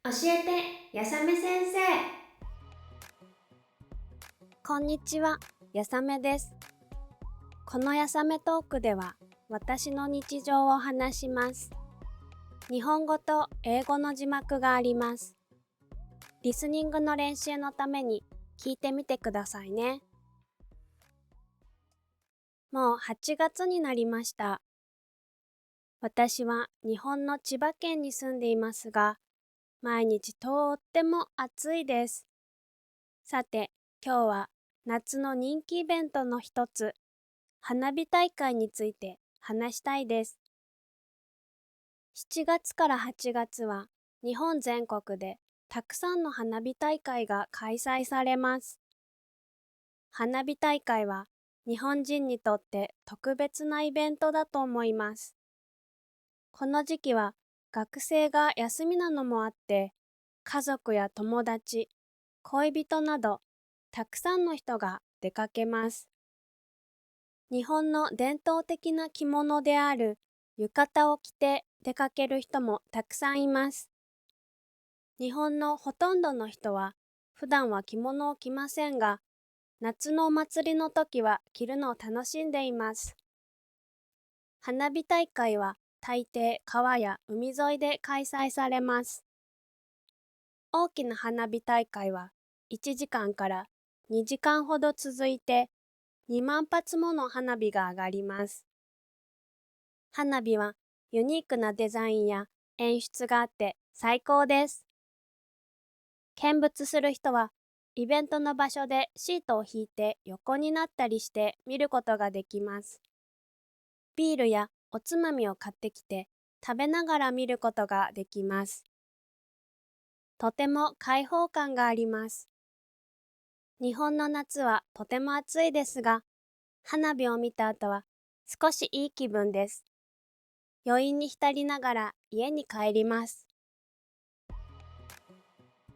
教えて、やさめ先生。こんにちは、やさめです。このやさめトークでは、私の日常を話します。日本語と英語の字幕があります。リスニングの練習のために聞いてみてくださいね。もう8月になりました。私は日本の千葉県に住んでいますが、毎日とっても暑いです。さて、今日は夏の人気イベントの一つ、花火大会について話したいです。7月から8月は日本全国でたくさんの花火大会が開催されます。花火大会は日本人にとって特別なイベントだと思います。この時期は学生が休みなのもあって、家族や友達、恋人などたくさんの人が出かけます。日本の伝統的な着物である浴衣を着て出かける人もたくさんいます。日本のほとんどの人は普段は着物を着ませんが、夏のお祭りの時は着るのを楽しんでいます。花火大会は大抵川や海沿いで開催されます。大きな花火大会は1時間から2時間ほど続いて、2万発もの花火が上がります。花火はユニークなデザインや演出があって最高です。見物する人はイベントの場所でシートを引いて横になったりして見ることができます。ビールやおつまみを買ってきて食べながら見ることができます。とても開放感があります。日本の夏はとても暑いですが、花火を見た後は少しいい気分です。余韻に浸りながら家に帰ります。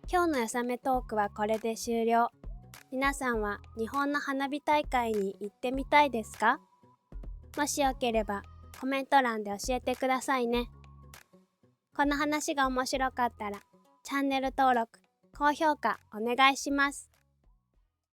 今日のやさめトークはこれで終了。皆さんは日本の花火大会に行ってみたいですか？もしよければコメント欄で教えてくださいね。この話が面白かったらチャンネル登録、高評価お願いします。